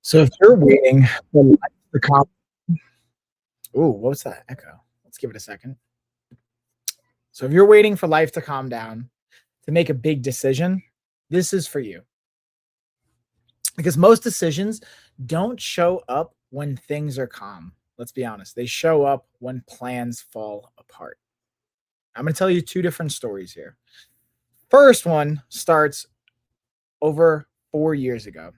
So if you're waiting for life to calm, ooh, what was that echo? Let's give it a second. So if you're waiting for life to calm down to make a big decision, this is for you. Because most decisions don't show up when things are calm. Let's be honest. They show up when plans fall apart. I'm going to tell you two different stories here. First one starts over 4 years ago.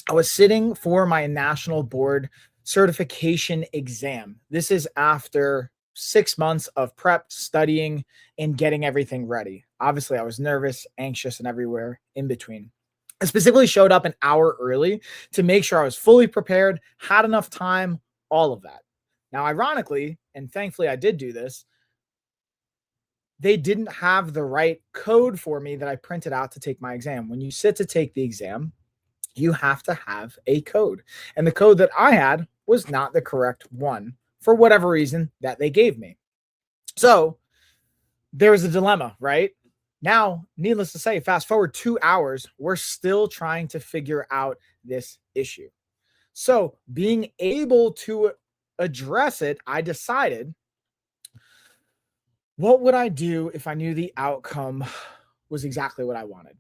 I was sitting for my national board certification exam. This is after 6 months of prep, studying, and getting everything ready. Obviously, I was nervous, anxious, and everywhere in between. I specifically showed up an hour early to make sure I was fully prepared, had enough time, all of that. Now, ironically, and thankfully I did do this, they didn't have the right code for me that I printed out to take my exam. When you sit to take the exam, you have to have a code. And the code that I had was not the correct one for whatever reason that they gave me. So there's a dilemma, right? Now, needless to say, fast forward 2 hours, we're still trying to figure out this issue. So being able to address it, I decided, what would I do if I knew the outcome was exactly what I wanted?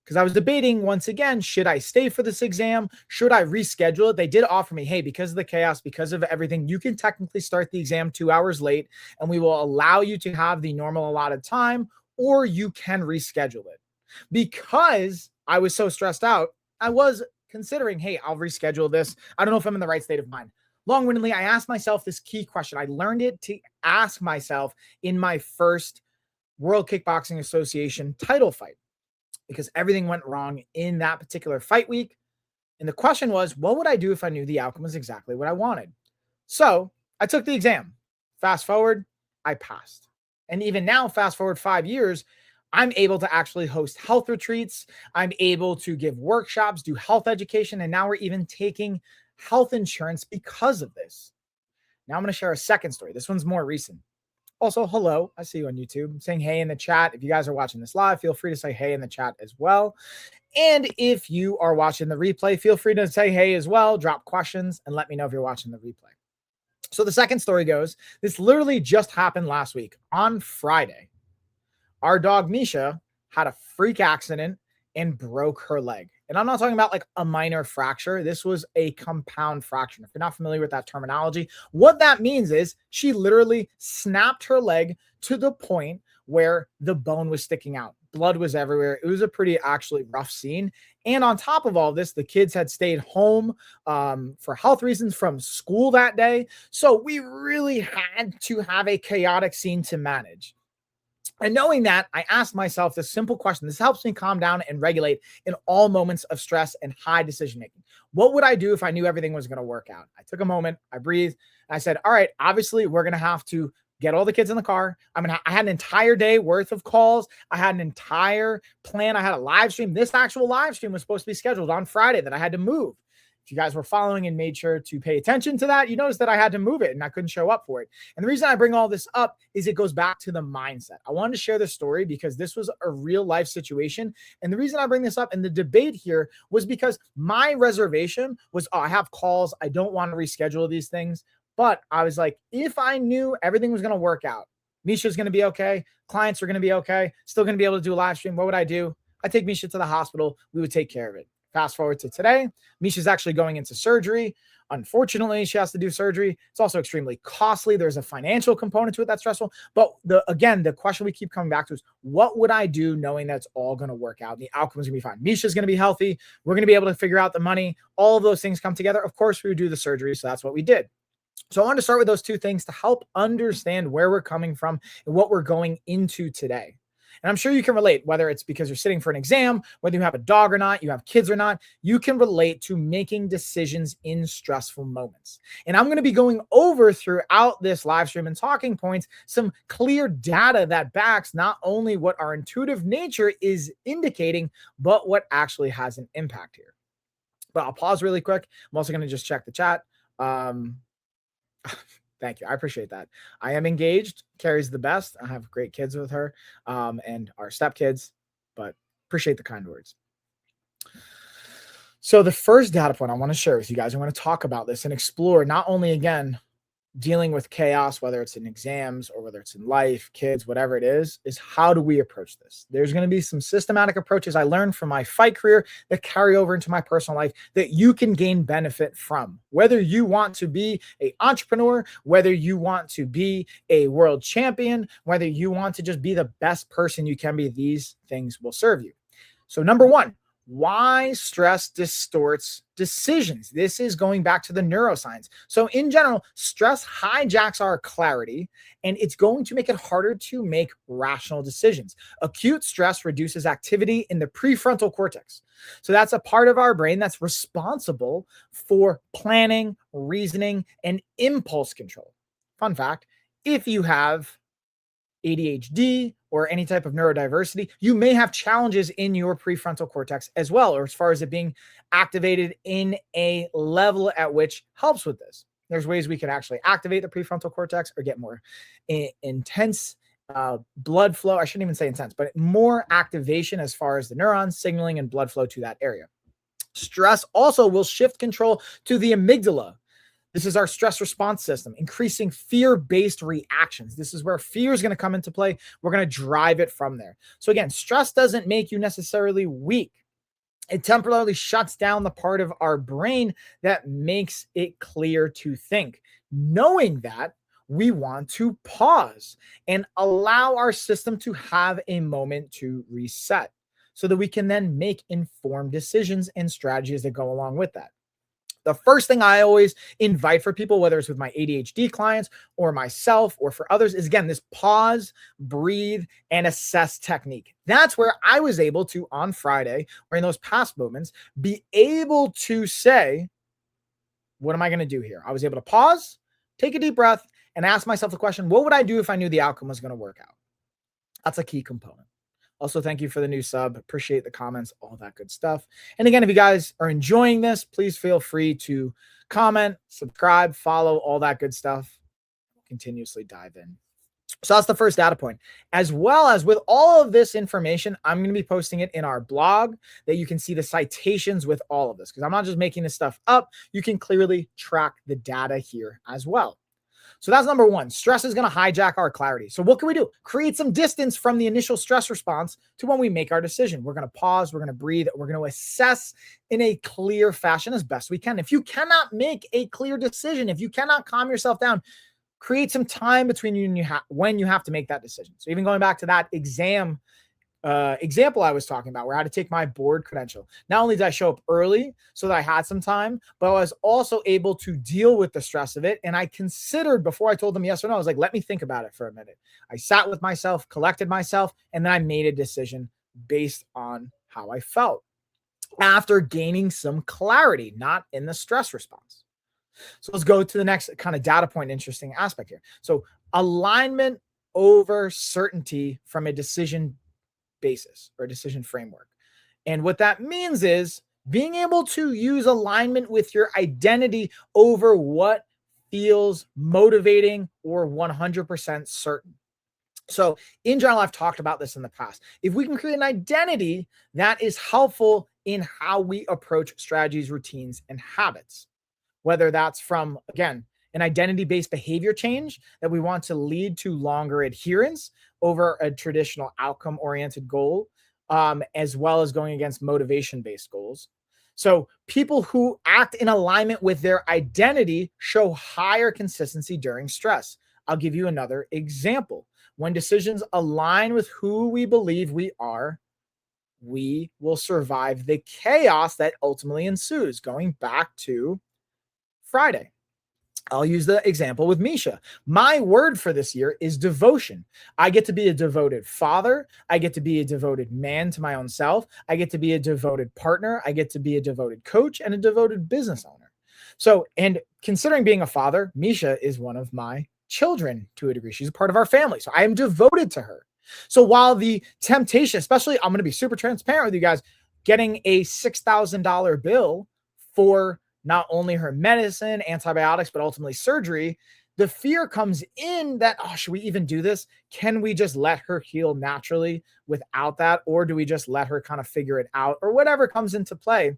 Because I was debating once again, should I stay for this exam? Should I reschedule it? They did offer me, hey, because of the chaos, because of everything, you can technically start the exam 2 hours late, and we will allow you to have the normal allotted time, or you can reschedule it. Because I was so stressed out, I was considering, hey, I'll reschedule this. I don't know if I'm in the right state of mind. Long-windedly, I asked myself this key question. I learned it to ask myself in my first World Kickboxing Association title fight, because everything went wrong in that particular fight week. And the question was, what would I do if I knew the outcome was exactly what I wanted? So I took the exam. Fast forward, I passed. And even now, fast forward 5 years, I'm able to actually host health retreats. I'm able to give workshops, do health education, and now we're even taking health insurance because of this. Now I'm going to share a second story. This one's more recent. Also, hello. I see you on YouTube. I'm saying hey in the chat. If you guys are watching this live, feel free to say hey in the chat as well. And if you are watching the replay, feel free to say hey as well. Drop questions and let me know if you're watching the replay. So the second story goes, this literally just happened last week. On Friday, our dog Misha had a freak accident and broke her leg. And I'm not talking about like a minor fracture. This was a compound fracture. If you're not familiar with that terminology, what that means is she literally snapped her leg to the point where the bone was sticking out. Blood was everywhere. It was a pretty actually rough scene. And on top of all this, the kids had stayed home for health reasons from school that day. So we really had to have a chaotic scene to manage. And knowing that, I asked myself this simple question. This helps me calm down and regulate in all moments of stress and high decision making. What would I do if I knew everything was going to work out? I took a moment, I breathed, and I said, all right, obviously we're going to have to get all the kids in the car. I had an entire day worth of calls. I had an entire plan. I had a live stream. This actual live stream was supposed to be scheduled on Friday that I had to move. If you guys were following and made sure to pay attention to that, you noticed that I had to move it and I couldn't show up for it. And the reason I bring all this up is it goes back to the mindset. I wanted to share this story because this was a real life situation. And the reason I bring this up in the debate here was because my reservation was, I have calls. I don't want to reschedule these things. But I was like, if I knew everything was going to work out, Misha's going to be okay, clients are going to be okay, still going to be able to do a live stream, what would I do? I'd take Misha to the hospital. We would take care of it. Fast forward to today, Misha's actually going into surgery. Unfortunately, she has to do surgery. It's also extremely costly. There's a financial component to it that's stressful. But the question we keep coming back to is, what would I do knowing that's all going to work out? The outcome is going to be fine. Misha's going to be healthy. We're going to be able to figure out the money. All of those things come together. Of course, we would do the surgery. So that's what we did. So I wanted to start with those two things to help understand where we're coming from and what we're going into today. And I'm sure you can relate, whether it's because you're sitting for an exam, whether you have a dog or not, you have kids or not, you can relate to making decisions in stressful moments. And I'm going to be going over throughout this live stream and talking points, some clear data that backs not only what our intuitive nature is indicating, but what actually has an impact here. But I'll pause really quick. I'm also going to just check the chat. Thank you. I appreciate that. I am engaged. Carrie's the best. I have great kids with her and our stepkids, but appreciate the kind words. So the first data point I want to share with you guys, I want to talk about this and explore not only again dealing with chaos, whether it's in exams or whether it's in life, kids, whatever it is how do we approach this? There's going to be some systematic approaches I learned from my fight career that carry over into my personal life that you can gain benefit from. Whether you want to be an entrepreneur, whether you want to be a world champion, whether you want to just be the best person you can be, these things will serve you. So number one, why stress distorts decisions. This is going back to the neuroscience. So in general, stress hijacks our clarity and it's going to make it harder to make rational decisions. Acute stress reduces activity in the prefrontal cortex. So that's a part of our brain that's responsible for planning, reasoning, and impulse control. Fun fact, if you have ADHD or any type of neurodiversity, you may have challenges in your prefrontal cortex as well, or as far as it being activated in a level at which helps with this. There's ways we can actually activate the prefrontal cortex or get more intense blood flow. I shouldn't even say intense, but more activation as far as the neurons signaling and blood flow to that area. Stress also will shift control to the amygdala. This is our stress response system, increasing fear-based reactions. This is where fear is going to come into play. We're going to drive it from there. So again, stress doesn't make you necessarily weak. It temporarily shuts down the part of our brain that makes it clear to think. Knowing that, we want to pause and allow our system to have a moment to reset so that we can then make informed decisions and strategies that go along with that. The first thing I always invite for people, whether it's with my ADHD clients or myself or for others, is again, this pause, breathe, and assess technique. That's where I was able to, on Friday or in those past moments, be able to say, what am I going to do here? I was able to pause, take a deep breath, and ask myself the question, what would I do if I knew the outcome was going to work out? That's a key component. Also, thank you for the new sub. Appreciate the comments, all that good stuff. And again, if you guys are enjoying this, please feel free to comment, subscribe, follow, all that good stuff. Continuously dive in. So that's the first data point. As well as with all of this information, I'm going to be posting it in our blog that you can see the citations with all of this because I'm not just making this stuff up. You can clearly track the data here as well. So that's number one. Stress is going to hijack our clarity. So what can we do? Create some distance from the initial stress response to when we make our decision. We're going to pause. We're going to breathe. We're going to assess in a clear fashion as best we can. If you cannot make a clear decision, if you cannot calm yourself down, create some time between you and when you have to make that decision. So even going back to that example I was talking about where I had to take my board credential. Not only did I show up early so that I had some time, but I was also able to deal with the stress of it. And I considered before I told them yes or no, I was like, let me think about it for a minute. I sat with myself, collected myself, and then I made a decision based on how I felt after gaining some clarity, not in the stress response. So let's go to the next kind of data point, interesting aspect here. So alignment over certainty from a decision basis or decision framework. And what that means is being able to use alignment with your identity over what feels motivating or 100% certain. So in general, I've talked about this in the past. If we can create an identity that is helpful in how we approach strategies, routines, and habits, whether that's from, again, an identity-based behavior change that we want to lead to longer adherence over a traditional outcome-oriented goal, as well as going against motivation-based goals. So people who act in alignment with their identity show higher consistency during stress. I'll give you another example. When decisions align with who we believe we are, we will survive the chaos that ultimately ensues. Going back to Friday, I'll use the example with Misha. My word for this year is devotion. I get to be a devoted father. I get to be a devoted man to my own self. I get to be a devoted partner. I get to be a devoted coach and a devoted business owner. So, and considering being a father, Misha is one of my children to a degree. She's a part of our family. So I am devoted to her. So while the temptation, especially, I'm going to be super transparent with you guys, getting a $6,000 bill for not only her medicine, antibiotics, but ultimately surgery, the fear comes in that, oh, should we even do this? Can we just let her heal naturally without that? Or do we just let her kind of figure it out or whatever comes into play?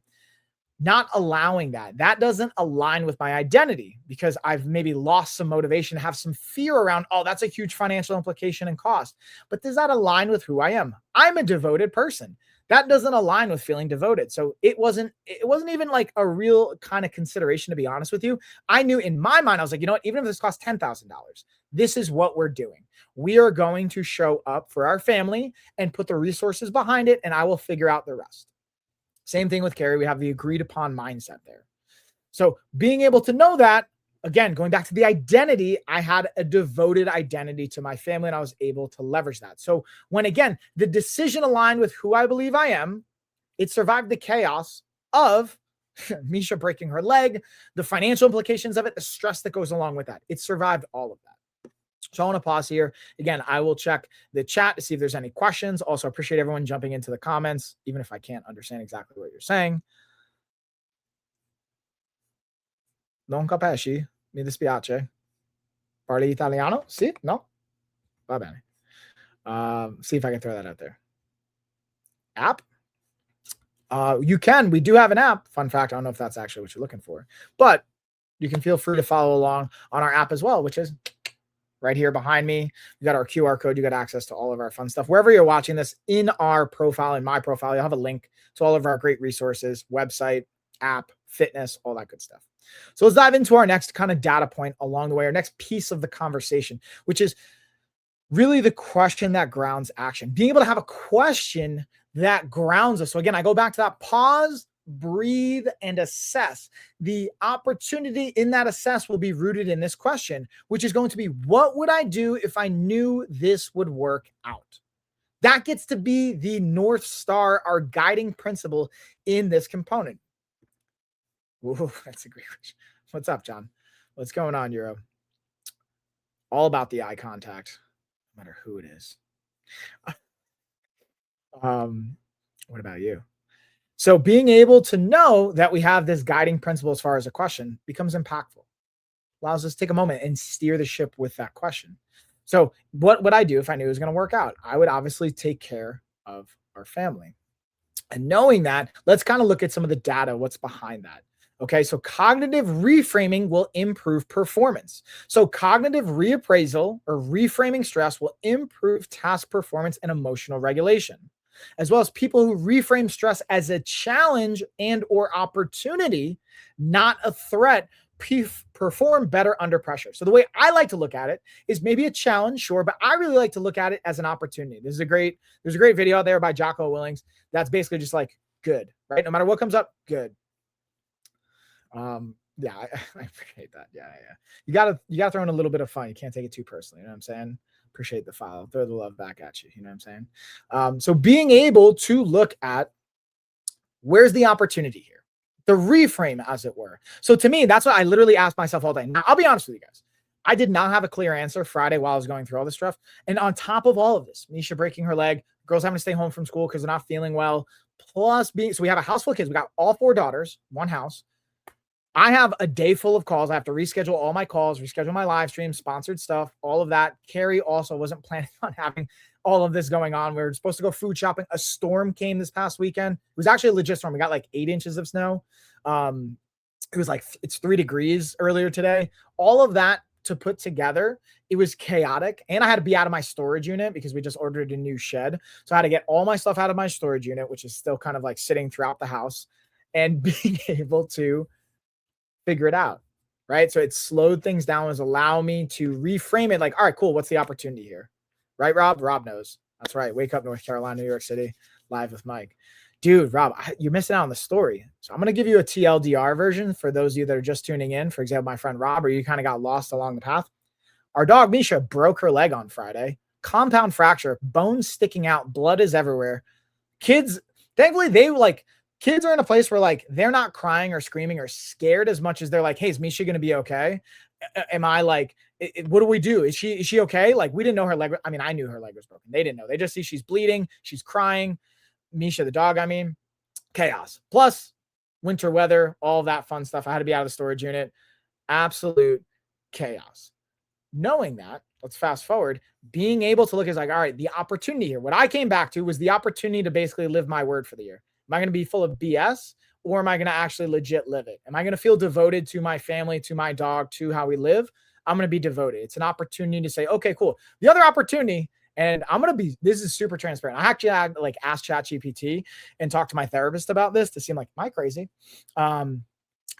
not allowing that doesn't align with my identity because I've maybe lost some motivation, have some fear around, oh, that's a huge financial implication and cost. But does that align with who I am? I'm a devoted person. That doesn't align with feeling devoted. So it wasn't even like a real kind of consideration, to be honest with you. I knew in my mind, I was like, you know what, even if this costs $10,000, this is what we're doing. We are going to show up for our family and put the resources behind it, and I will figure out the rest. Same thing with Carrie. We have the agreed upon mindset there. So being able to know that, again, going back to the identity, I had a devoted identity to my family and I was able to leverage that. So when, again, the decision aligned with who I believe I am, it survived the chaos of Misha breaking her leg, the financial implications of it, the stress that goes along with that. It survived all of that. So I want to pause here. Again, I will check the chat to see if there's any questions. Also, appreciate everyone jumping into the comments, even if I can't understand exactly what you're saying. Non capisci? Mi dispiace. Parli italiano? Sì? No? Va bene. See if I can throw that out there. App? You can. We do have an app. Fun fact, I don't know if that's actually what you're looking for. But you can feel free to follow along on our app as well, which is right here behind me. You got our QR code. You got access to all of our fun stuff. Wherever you're watching this, in our profile, in my profile, you'll have a link to all of our great resources, website, app, fitness, all that good stuff. So let's dive into our next kind of data point along the way, our next piece of the conversation, which is really the question that grounds action. Being able to have a question that grounds us. So again, I go back to that pause, breathe, and assess. The opportunity in that assess will be rooted in this question, which is going to be, what would I do if I knew this would work out? That gets to be the North Star, our guiding principle in this component. Whoa, that's a great question. What's up, John? What's going on, Euro? All about the eye contact, no matter who it is. What about you? So being able to know that we have this guiding principle as far as a question becomes impactful. Allows us to take a moment and steer the ship with that question. So what would I do if I knew it was going to work out? I would obviously take care of our family. And knowing that, let's kind of look at some of the data, what's behind that. Okay, so cognitive reframing will improve performance. So cognitive reappraisal or reframing stress will improve task performance and emotional regulation, as well as people who reframe stress as a challenge and or opportunity, not a threat, perform better under pressure. So the way I like to look at it is maybe a challenge, sure, but I really like to look at it as an opportunity. There's a great video out there by Jocko Willings that's basically just like, good, right? No matter what comes up, good. Yeah, I appreciate that. Yeah. You gotta throw in a little bit of fun. You can't take it too personally. You know what I'm saying? Appreciate the follow. Throw the love back at you. You know what I'm saying? So being able to look at where's the opportunity here, the reframe, as it were. So to me, that's what I literally ask myself all day. Now, I'll be honest with you guys. I did not have a clear answer Friday while I was going through all this stuff. And on top of all of this, Misha breaking her leg, girls having to stay home from school because they're not feeling well, plus so we have a house full of kids. We got all 4 daughters, one house. I have a day full of calls. I have to reschedule all my calls, reschedule my live stream, sponsored stuff, all of that. Carrie also wasn't planning on having all of this going on. We were supposed to go food shopping. A storm came this past weekend. It was actually a legit storm. We got like 8 inches of snow. It was like, it's 3 degrees earlier today. All of that to put together, it was chaotic. And I had to be out of my storage unit because we just ordered a new shed. So I had to get all my stuff out of my storage unit, which is still kind of like sitting throughout the house, and being able to figure it out, right? So it slowed things down, was allow me to reframe it like, all right, cool, what's the opportunity here? Right, Rob? Rob knows. That's right. Wake up, North Carolina, New York City, live with Mike. Dude, Rob, you're missing out on the story. So I'm going to give you a TLDR version for those of you that are just tuning in. For example, my friend Rob, or you kind of got lost along the path. Our dog, Misha, broke her leg on Friday. Compound fracture, bones sticking out, blood is everywhere. Kids, thankfully, kids are in a place where like they're not crying or screaming or scared as much as they're like, hey, is Misha going to be okay? Am I like, what do we do? Is she okay? Like, we didn't know her leg. I mean, I knew her leg was broken. They didn't know. They just see she's bleeding. She's crying. Misha, the dog, chaos. Plus winter weather, all that fun stuff. I had to be out of the storage unit. Absolute chaos. Knowing that, let's fast forward, being able to look is like, all right, the opportunity here. What I came back to was the opportunity to basically live my word for the year. Am I going to be full of BS, or am I going to actually legit live it? Am I going to feel devoted to my family, to my dog, to how we live? I'm going to be devoted. It's an opportunity to say, okay, cool. The other opportunity, and I'm going to be, this is super transparent. I actually had like asked ChatGPT and talked to my therapist about this to seem like, am I crazy? I was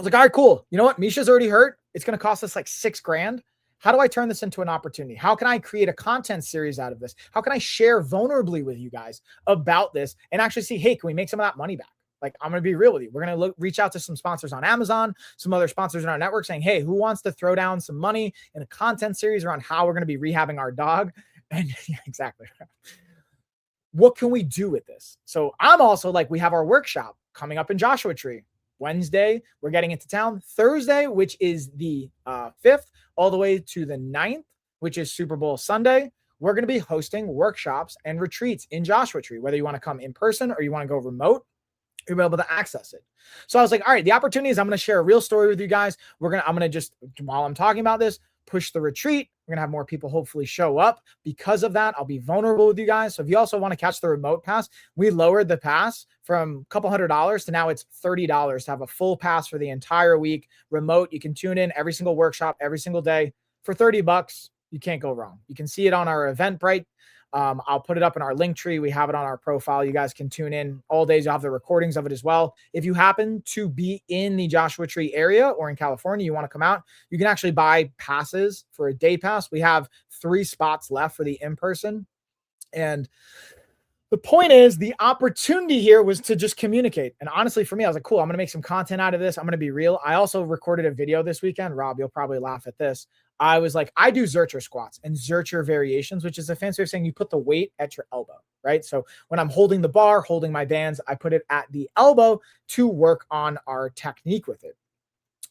like, all right, cool. You know what? Misha's already hurt. It's going to cost us like $6,000. How do I turn this into an opportunity? How can I create a content series out of this? How can I share vulnerably with you guys about this and actually see, hey, can we make some of that money back? Like, I'm going to be real with you. We're going to reach out to some sponsors on Amazon, some other sponsors in our network saying, hey, who wants to throw down some money in a content series around how we're going to be rehabbing our dog? And yeah, exactly. What can we do with this? So I'm also like, we have our workshop coming up in Joshua Tree. Wednesday, we're getting into town. Thursday, which is the 5th, all the way to the 9th, which is Super Bowl Sunday, we're going to be hosting workshops and retreats in Joshua Tree, whether you want to come in person or you want to go remote. You'll be able to access it. So I was like, all right, the opportunity is I'm going to share a real story with you guys. I'm going to just, while I'm talking about this, push the retreat. We're going to have more people hopefully show up. Because of that, I'll be vulnerable with you guys. So if you also want to catch the remote pass, we lowered the pass from a couple $100s to now it's $30 to have a full pass for the entire week. Remote, you can tune in every single workshop, every single day for $30. You can't go wrong. You can see it on our Eventbrite. I'll put it up in our link tree. We have it on our profile. You guys can tune in all days. You'll have the recordings of it as well. If you happen to be in the Joshua Tree area or in California, you want to come out, you can actually buy passes for a day pass. We have 3 spots left for the in-person. And the point is, the opportunity here was to just communicate. And honestly, for me, I was like, cool, I'm going to make some content out of this. I'm going to be real. I also recorded a video this weekend. Rob, you'll probably laugh at this. I was like, I do Zercher squats and Zercher variations, which is a fancy way of saying you put the weight at your elbow, right? So when I'm holding the bar, holding my bands, I put it at the elbow to work on our technique with it.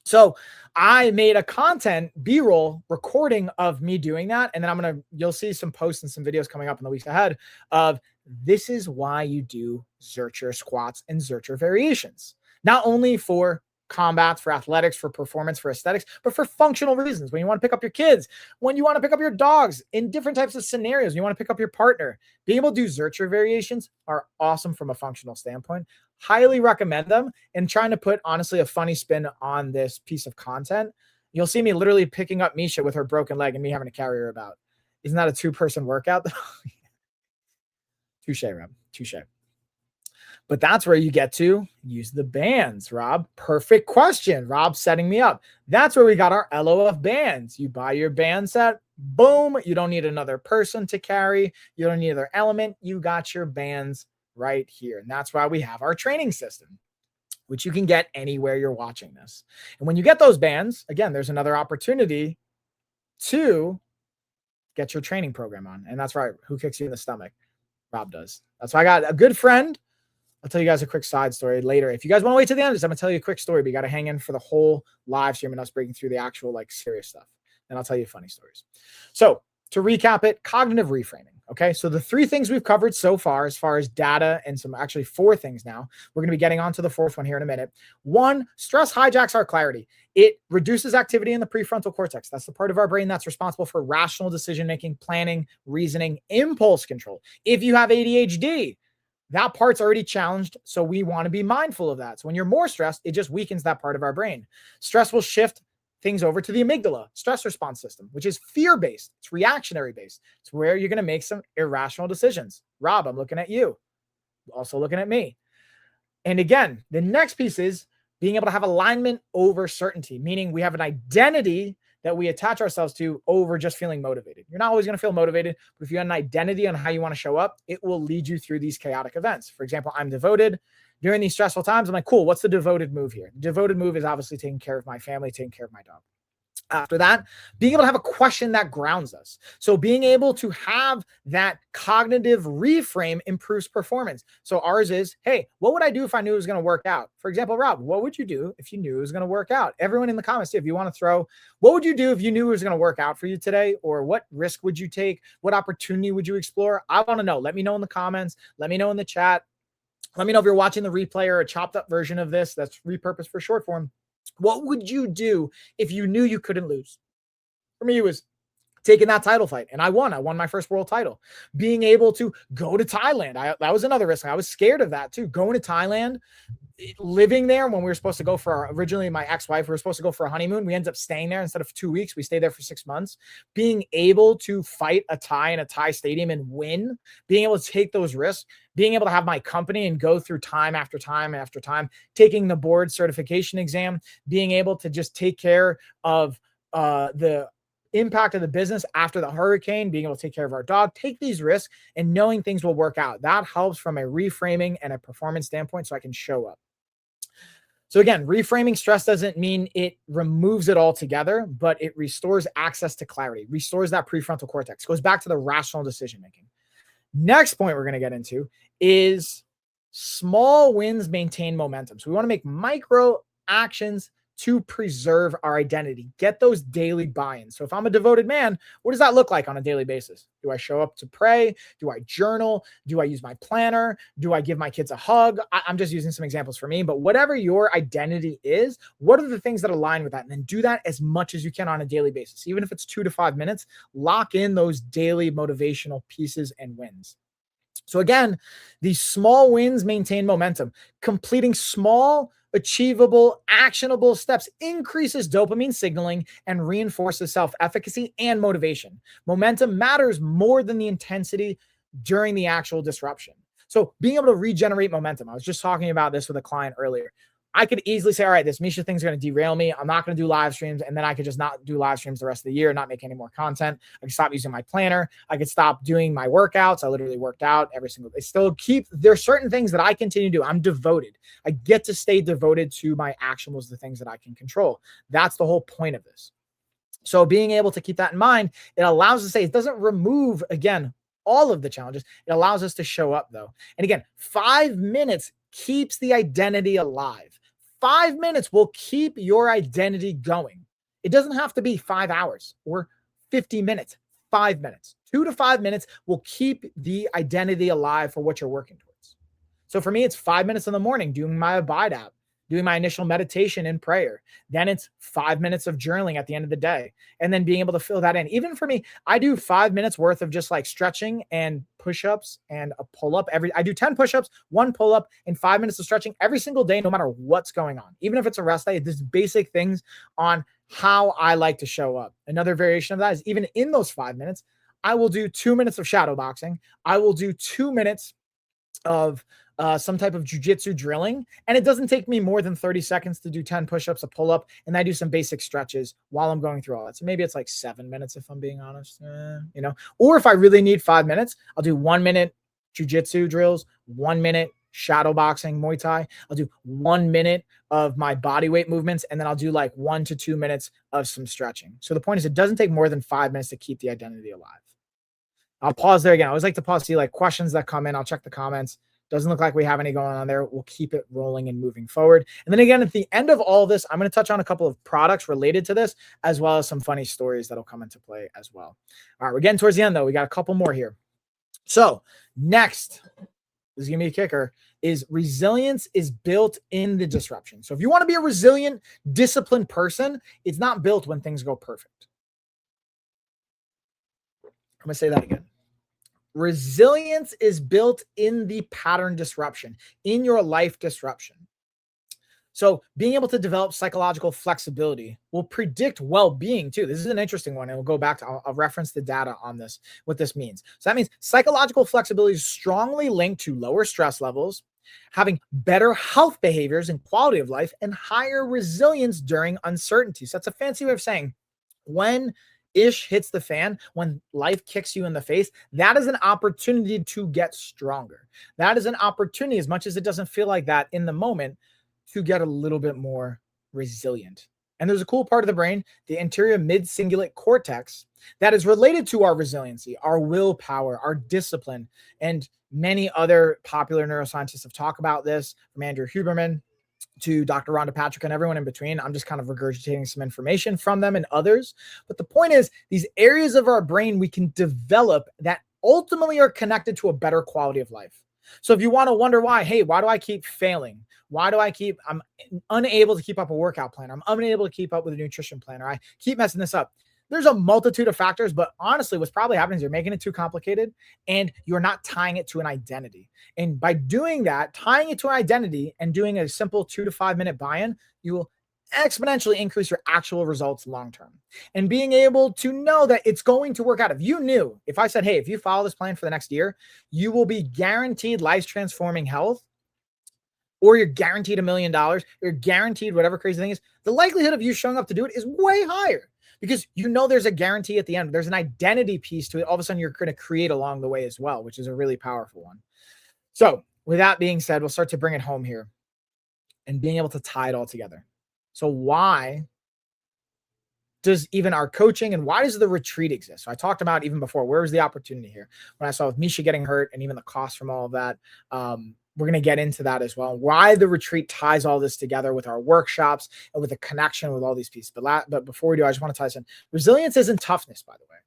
So I made a content B-roll recording of me doing that. And then you'll see some posts and some videos coming up in the weeks ahead of this is why you do Zercher squats and Zercher variations, not only for combats, for athletics, for performance, for aesthetics, but for functional reasons. When you want to pick up your kids, when you want to pick up your dogs in different types of scenarios, you want to pick up your partner, being able to do Zercher variations are awesome from a functional standpoint. Highly recommend them, and trying to put honestly a funny spin on this piece of content. You'll see me literally picking up Misha with her broken leg and me having to carry her about. Isn't that a 2-person workout? Touche, Rob. Touche. But that's where you get to use the bands, Rob. Perfect question. Rob setting me up. That's where we got our LOF bands. You buy your band set, boom. You don't need another person to carry. You don't need another element. You got your bands right here. And that's why we have our training system, which you can get anywhere you're watching this. And when you get those bands, again, there's another opportunity to get your training program on. And that's right. Who kicks you in the stomach? Rob does. That's why I got a good friend. I'll tell you guys a quick side story later. If you guys want to wait to the end, I'm going to tell you a quick story, but you got to hang in for the whole live stream and us breaking through the actual like serious stuff. Then I'll tell you funny stories. So to recap it, cognitive reframing. Okay. So the 3 things we've covered so far, as far as data, and some actually 4 things now, we're going to be getting onto the 4th one here in a minute. 1, stress hijacks our clarity. It reduces activity in the prefrontal cortex. That's the part of our brain that's responsible for rational decision-making, planning, reasoning, impulse control. If you have ADHD, that part's already challenged, so we want to be mindful of that. So when you're more stressed, it just weakens that part of our brain. Stress will shift things over to the amygdala, stress response system, which is fear-based. It's reactionary-based. It's where you're going to make some irrational decisions. Rob, I'm looking at you. Also looking at me. And again, the next piece is being able to have alignment over certainty, meaning we have an identity that we attach ourselves to over just feeling motivated. You're not always going to feel motivated, but if you have an identity on how you want to show up, it will lead you through these chaotic events. For example, I'm devoted. During these stressful times, I'm like, cool, what's the devoted move here? The devoted move is obviously taking care of my family, taking care of my dog. After that, being able to have a question that grounds us. So being able to have that cognitive reframe improves performance. So ours is, hey, what would I do if I knew it was going to work out? For example, Rob, what would you do if you knew it was going to work out? Everyone in the comments, if you want to throw, what would you do if you knew it was going to work out for you today? Or what risk would you take? What opportunity would you explore? I want to know. Let me know in the comments. Let me know in the chat. Let me know if you're watching the replay or a chopped up version of this that's repurposed for short form. What would you do if you knew you couldn't lose? For me, it was taking that title fight, and I won. I won my first world title. Being able to go to Thailand. That was another risk. I was scared of that too. Going to Thailand, living there when we were supposed to go for originally my ex-wife, we were supposed to go for a honeymoon. We ended up staying there instead of 2 weeks. We stayed there for 6 months. Being able to fight a tie in a tie stadium and win, being able to take those risks, being able to have my company and go through time after time after time, taking the board certification exam, being able to just take care of the impact of the business after the hurricane, being able to take care of our dog, take these risks and knowing things will work out. That helps from a reframing and a performance standpoint so I can show up. So again, reframing stress doesn't mean it removes it altogether, but it restores access to clarity, restores that prefrontal cortex, goes back to the rational decision making. Next point we're going to get into is small wins maintain momentum. So we want to make micro actions to preserve our identity, get those daily buy-ins. So if I'm a devoted man, what does that look like on a daily basis? Do I show up to pray? Do I journal? Do I use my planner? Do I give my kids a hug? I'm just using some examples for me, but whatever your identity is, what are the things that align with that? And then do that as much as you can on a daily basis. Even if it's 2 to 5 minutes, lock in those daily motivational pieces and wins. So again, these small wins maintain momentum. Completing small, achievable, actionable steps increases dopamine signaling and reinforces self-efficacy and motivation. Momentum matters more than the intensity during the actual disruption. So being able to regenerate momentum. I was just talking about this with a client earlier. I could easily say, all right, this Misha thing's going to derail me. I'm not going to do live streams. And then I could just not do live streams the rest of the year, not make any more content. I could stop using my planner. I could stop doing my workouts. I literally worked out every single day. Still there's certain things that I continue to do. I'm devoted. I get to stay devoted to my actionables, the things that I can control. That's the whole point of this. So being able to keep that in mind, it allows us to say, it doesn't remove, again, all of the challenges. It allows us to show up though. And again, 5 minutes keeps the identity alive. 5 minutes will keep your identity going. It doesn't have to be 5 hours or 50 minutes, 5 minutes. 2 to 5 minutes will keep the identity alive for what you're working towards. So for me, it's 5 minutes in the morning doing my Abide app, doing my initial meditation and prayer. Then it's 5 minutes of journaling at the end of the day. And then being able to fill that in. Even for me, I do 5 minutes worth of just like stretching and push-ups and a pull-up. I do 10 push-ups, 1 pull-up, and 5 minutes of stretching every single day, no matter what's going on. Even if it's a rest day, there's basic things on how I like to show up. Another variation of that is even in those 5 minutes, I will do 2 minutes of shadow boxing. I will do 2 minutes of some type of jujitsu drilling. And it doesn't take me more than 30 seconds to do 10 push-ups, a pull-up, and I do some basic stretches while I'm going through all that. So maybe it's like 7 minutes if I'm being honest, or if I really need 5 minutes, I'll do 1 minute jujitsu drills, 1 minute shadow boxing, Muay Thai. I'll do 1 minute of my body weight movements, and then I'll do like 1 to 2 minutes of some stretching. So the point is, it doesn't take more than 5 minutes to keep the identity alive. I'll pause there again. I always like to pause, see like questions that come in. I'll check the comments. Doesn't look like we have any going on there. We'll keep it rolling and moving forward. And then again, at the end of all of this, I'm going to touch on a couple of products related to this, as well as some funny stories that'll come into play as well. All right, we're getting towards the end though. We got a couple more here. So next, this is going to be a kicker, is resilience is built in the disruption. So if you want to be a resilient, disciplined person, it's not built when things go perfect. I'm going to say that again. Resilience is built in the pattern disruption, in your life disruption. So being able to develop psychological flexibility will predict well-being too. This is an interesting one. And we'll go back to, I'll reference the data on this, what this means. So that means psychological flexibility is strongly linked to lower stress levels, having better health behaviors and quality of life, and higher resilience during uncertainty. So that's a fancy way of saying when ish hits the fan, when life kicks you in the face, that is an opportunity to get stronger. That is an opportunity, as much as it doesn't feel like that in the moment, to get a little bit more resilient. And there's a cool part of the brain, the anterior mid-cingulate cortex, that is related to our resiliency, our willpower, our discipline. And many other popular neuroscientists have talked about this, from Andrew Huberman to Dr. Rhonda Patrick and everyone in between. I'm just kind of regurgitating some information from them and others. But the point is, these areas of our brain we can develop that ultimately are connected to a better quality of life. So if you want to wonder why, hey, why do I keep failing? I'm unable to keep up a workout plan. I'm unable to keep up with a nutrition plan, or I keep messing this up. There's a multitude of factors, but honestly, what's probably happening is you're making it too complicated and you're not tying it to an identity. And by doing that, tying it to an identity and doing a simple 2 to 5 minute buy in, you will exponentially increase your actual results long term. And being able to know that it's going to work out. If you knew, if I said, hey, if you follow this plan for the next year, you will be guaranteed life transforming health, or you're guaranteed $1 million, you're guaranteed whatever crazy thing is, the likelihood of you showing up to do it is way higher because you know there's a guarantee at the end. There's an identity piece to it. All of a sudden, you're going to create along the way as well, which is a really powerful one. So, with that being said, we'll start to bring it home here and being able to tie it all together. So, why does even our coaching and why does the retreat exist? So I talked about even before, where was the opportunity here? When I saw with Misha getting hurt and even the cost from all of that, we're going to get into that as well. Why the retreat ties all this together with our workshops and with the connection with all these pieces. But before we do, I just want to tie this in. Resilience isn't toughness, by the way.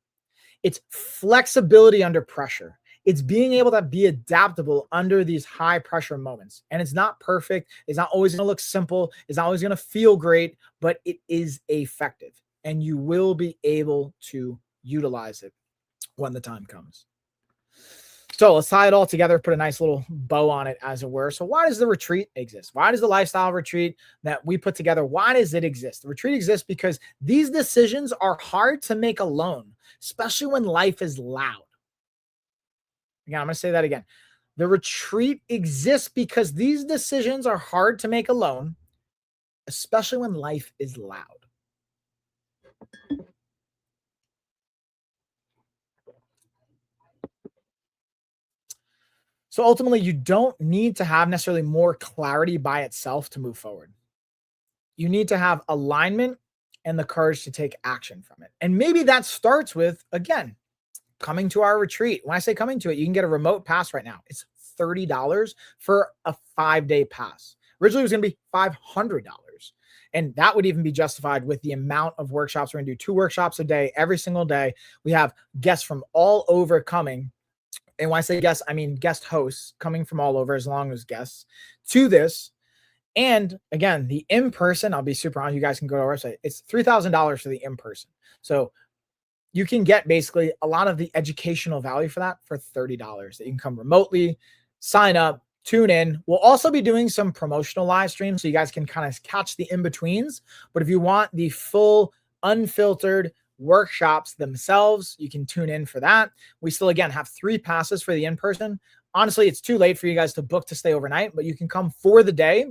It's flexibility under pressure. It's being able to be adaptable under these high pressure moments. And it's not perfect. It's not always going to look simple. It's not always going to feel great, but it is effective. And you will be able to utilize it when the time comes. So let's tie it all together, put a nice little bow on it, as it were. So why does the retreat exist? Why does the lifestyle retreat that we put together, why does it exist? The retreat exists because these decisions are hard to make alone, especially when life is loud. Again, I'm going to say that again. The retreat exists because these decisions are hard to make alone, especially when life is loud. So ultimately, you don't need to have necessarily more clarity by itself to move forward. You need to have alignment and the courage to take action from it. And maybe that starts with, again, coming to our retreat. When I say coming to it, you can get a remote pass right now. It's $30 for a 5-day pass. Originally, it was going to be $500. And that would even be justified with the amount of workshops. We're going to do 2 workshops a day, every single day. We have guests from all over coming. And when I say guests, I mean guest hosts coming from all over, as long as guests to this. And again, the in-person, I'll be super honest, you guys can go to our website. It's $3,000 for the in-person. So you can get basically a lot of the educational value for that for $30 that you can come remotely, sign up, tune in. We'll also be doing some promotional live streams so you guys can kind of catch the in-betweens. But if you want the full unfiltered workshops themselves, you can tune in for that. We still, again, have 3 passes for the in-person. Honestly, it's too late for you guys to book to stay overnight, but you can come for the day.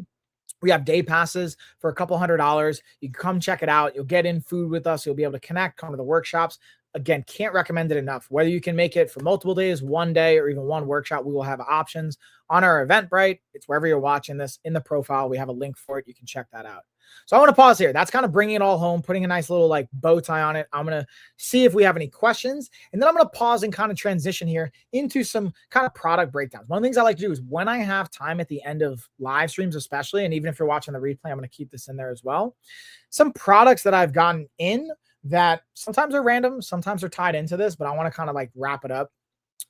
We have day passes for a couple $100. You can come check it out. You'll get in food with us. You'll be able to connect, come to the workshops. Again, can't recommend it enough. Whether you can make it for multiple days, one day, or even one workshop, we will have options on our Eventbrite. It's wherever you're watching this. In the profile, we have a link for it. You can check that out. So I want to pause here. That's kind of bringing it all home, putting a nice little like bow tie on it. I'm going to see if we have any questions, and then I'm going to pause and kind of transition here into some kind of product breakdowns. One of the things I like to do is when I have time at the end of live streams, especially, and even if you're watching the replay, I'm going to keep this in there as well. Some products that I've gotten in that sometimes are random, sometimes they're tied into this, but I want to kind of like wrap it up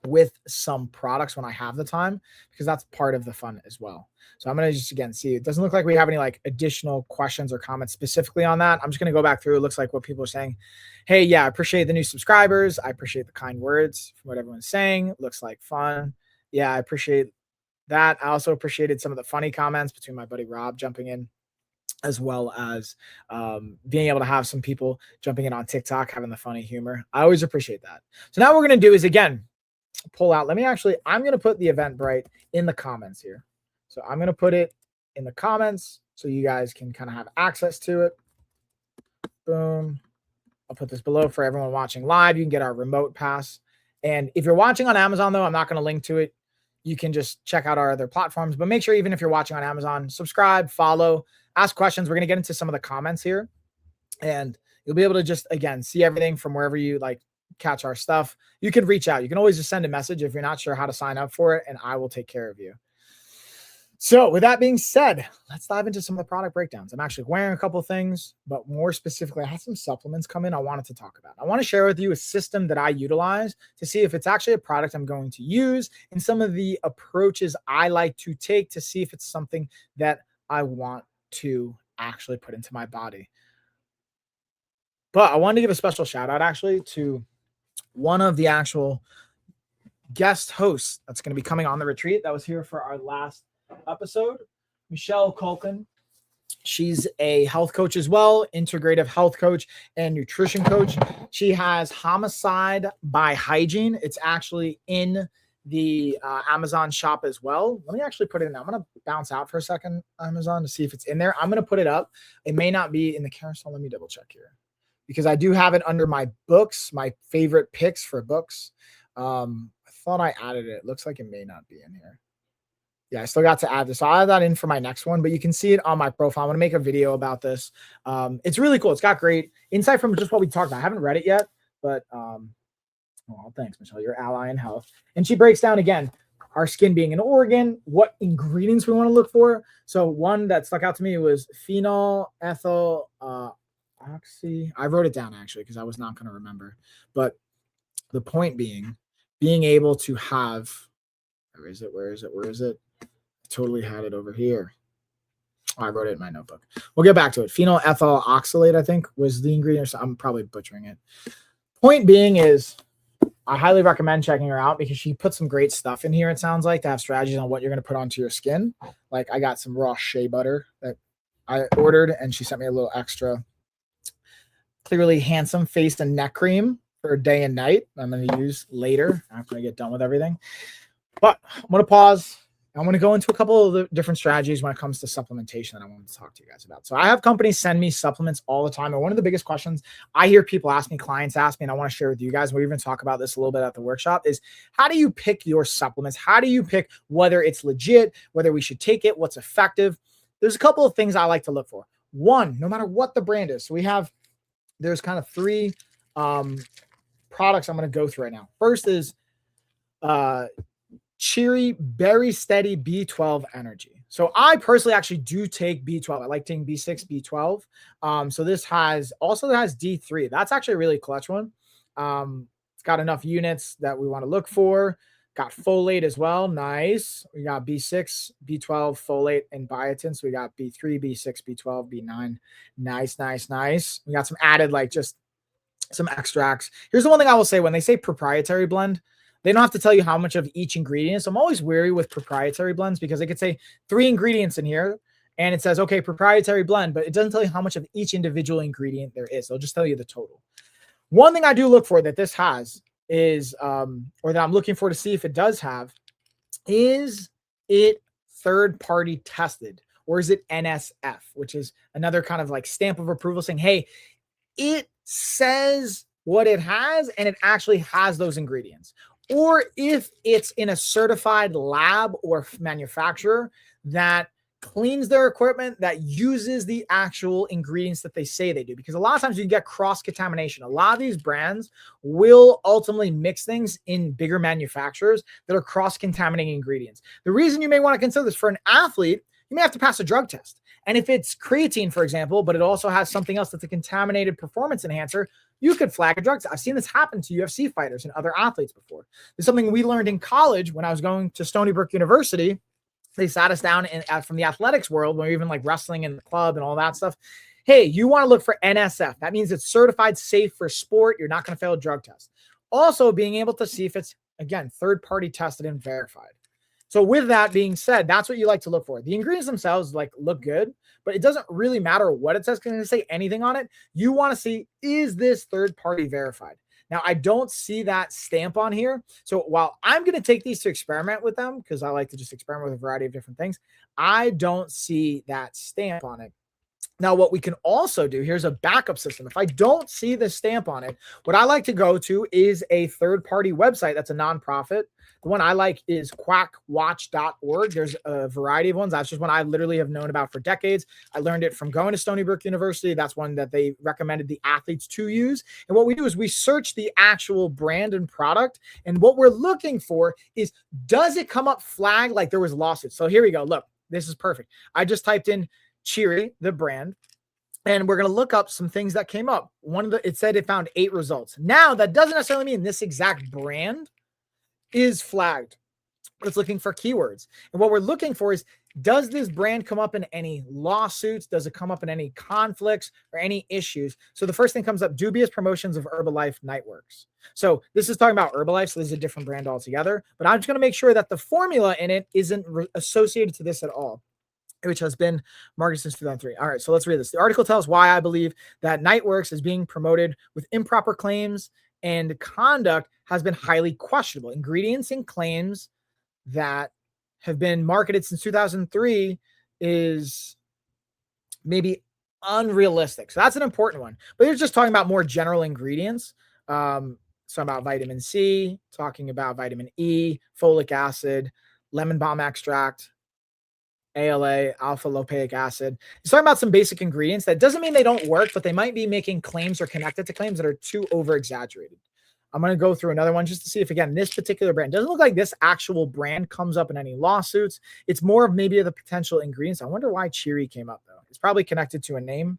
with some products when I have the time, because that's part of the fun as well. So I'm going to just, again, see, it doesn't look like we have any like additional questions or comments specifically on that. I'm just going to go back through. It looks like what people are saying. Hey, yeah, I appreciate the new subscribers. I appreciate the kind words from what everyone's saying. Looks like fun. Yeah, I appreciate that. I also appreciated some of the funny comments between my buddy Rob jumping in, as well as being able to have some people jumping in on TikTok, having the funny humor. I always appreciate that. So now what we're going to do is, again, pull out. I'm going to put the Eventbrite in the comments here. So I'm going to put it in the comments so you guys can kind of have access to it. Boom. I'll put this below for everyone watching live. You can get our remote pass. And if you're watching on Amazon, though, I'm not going to link to it. You can just check out our other platforms. But make sure, even if you're watching on Amazon, subscribe, follow, ask questions. We're going to get into some of the comments here. And you'll be able to just, again, see everything from wherever you like catch our stuff. You can reach out. You can always just send a message if you're not sure how to sign up for it, and I will take care of you. So with that being said, let's dive into some of the product breakdowns. I'm actually wearing a couple things, but more specifically, I had some supplements come in I wanted to talk about. I want to share with you a system that I utilize to see if it's actually a product I'm going to use, and some of the approaches I like to take to see if it's something that I want to actually put into my body. But I wanted to give a special shout out actually to one of the actual guest hosts that's going to be coming on the retreat that was here for our last episode, Michelle Colton. She's a health coach as well, integrative health coach and nutrition coach. She has Homicide by Hygiene. It's actually in the Amazon shop as well. Let me actually put it in. I'm going to bounce out for a second, Amazon, to see if it's in there. I'm going to put it up. It may not be in the carousel. Let me double check here because I do have it under my books, my favorite picks for books. I thought I added it. It looks like it may not be in here. Yeah, I still got to add this. I'll add that in for my next one, but you can see it on my profile. I'm going to make a video about this. It's really cool. It's got great insight from just what we talked about. I haven't read it yet, but well, thanks, Michelle. You're ally in health. And she breaks down, again, our skin being an organ, what ingredients we want to look for. So one that stuck out to me was phenol, ethyl, oxy. I wrote it down, actually, because I was not going to remember. But the point being able to have, where is it? Totally had it over here. Oh, I wrote it in my notebook. We'll get back to it. Phenyl ethyl oxalate, I think, was the ingredient. So I'm probably butchering it. Point being is I highly recommend checking her out because she put some great stuff in here, it sounds like, to have strategies on what you're going to put onto your skin. Like I got some raw shea butter that I ordered, and she sent me a little extra Clearly Handsome face and neck cream for day and night. I'm going to use later after I get done with everything. But I'm going to pause. I'm going to go into a couple of the different strategies when it comes to supplementation that I wanted to talk to you guys about. So I have companies send me supplements all the time. And one of the biggest questions I hear people ask me, clients ask me, and I want to share with you guys, we even talk about this a little bit at the workshop, is how do you pick your supplements? How do you pick whether it's legit, whether we should take it, what's effective? There's a couple of things I like to look for. One, no matter what the brand is. So there's kind of three products I'm going to go through right now. First is Cheery Berry Steady B12 Energy. So I personally actually do take B12. I like taking B6, B12. So this has D3. That's actually a really clutch one. It's got enough units that we want to look for. Got folate as well. Nice. We got B6, B12, folate, and biotin. So we got B3, B6, B12, B9. Nice. We got some added, like just some extracts. Here's the one thing I will say. When they say proprietary blend, they don't have to tell you how much of each ingredient. So I'm always wary with proprietary blends because they could say 3 ingredients in here and it says, okay, proprietary blend, but it doesn't tell you how much of each individual ingredient there is. They'll just tell you the total. One thing I do look for that this has is, or that I'm looking for to see if it does have, is it third-party tested, or is it NSF, which is another kind of like stamp of approval saying, hey, it says what it has and it actually has those ingredients. Or if it's in a certified lab or manufacturer that cleans their equipment, that uses the actual ingredients that they say they do. Because a lot of times you can get cross-contamination. A lot of these brands will ultimately mix things in bigger manufacturers that are cross-contaminating ingredients. The reason you may want to consider this for an athlete, you may have to pass a drug test. And if it's creatine, for example, but it also has something else that's a contaminated performance enhancer, you could flag a drug test. I've seen this happen to UFC fighters and other athletes before. It's something we learned in college when I was going to Stony Brook University. They sat us down from the athletics world, when we were even like wrestling in the club and all that stuff. Hey, you want to look for NSF. That means it's certified safe for sport. You're not going to fail a drug test. Also, being able to see if it's, again, third-party tested and verified. So with that being said, that's what you like to look for. The ingredients themselves look good, but it doesn't really matter what it says. It's going to say anything on it. You want to see, is this third-party verified? Now, I don't see that stamp on here. So while I'm going to take these to experiment with them, because I like to just experiment with a variety of different things, I don't see that stamp on it. Now, what we can also do, here's a backup system. If I don't see the stamp on it, what I like to go to is a third-party website that's a nonprofit. The one I like is quackwatch.org. There's a variety of ones. That's just one I literally have known about for decades. I learned it from going to Stony Brook University. That's one that they recommended the athletes to use. And what we do is we search the actual brand and product. And what we're looking for is, does it come up flagged like there was lawsuits? So here we go. Look, this is perfect. I just typed in Cheery, the brand, and we're going to look up some things that came up. It said it found 8 results. Now, that doesn't necessarily mean this exact brand is flagged. It's looking for keywords. And what we're looking for is Does this brand come up in any lawsuits? Does it come up in any conflicts or any issues? So the first thing comes up, dubious promotions of Herbalife Nightworks. So this is talking about Herbalife, so this is a different brand altogether, but I'm just going to make sure that the formula in it isn't associated to this at all, which has been marketed since 2003. All right, so let's read this. The article tells why I believe that Nightworks is being promoted with improper claims and conduct has been highly questionable. Ingredients and claims that have been marketed since 2003 is maybe unrealistic. So that's an important one. But you're just talking about more general ingredients. So about vitamin C, talking about vitamin E, folic acid, lemon balm extract, ALA, alpha lipoic acid. It's talking about some basic ingredients. That doesn't mean they don't work, but they might be making claims or connected to claims that are too over exaggerated. I'm going to go through another one just to see if, again, this particular brand doesn't look like this actual brand comes up in any lawsuits. It's more of maybe the potential ingredients. I wonder why Cheery came up, though. It's probably connected to a name.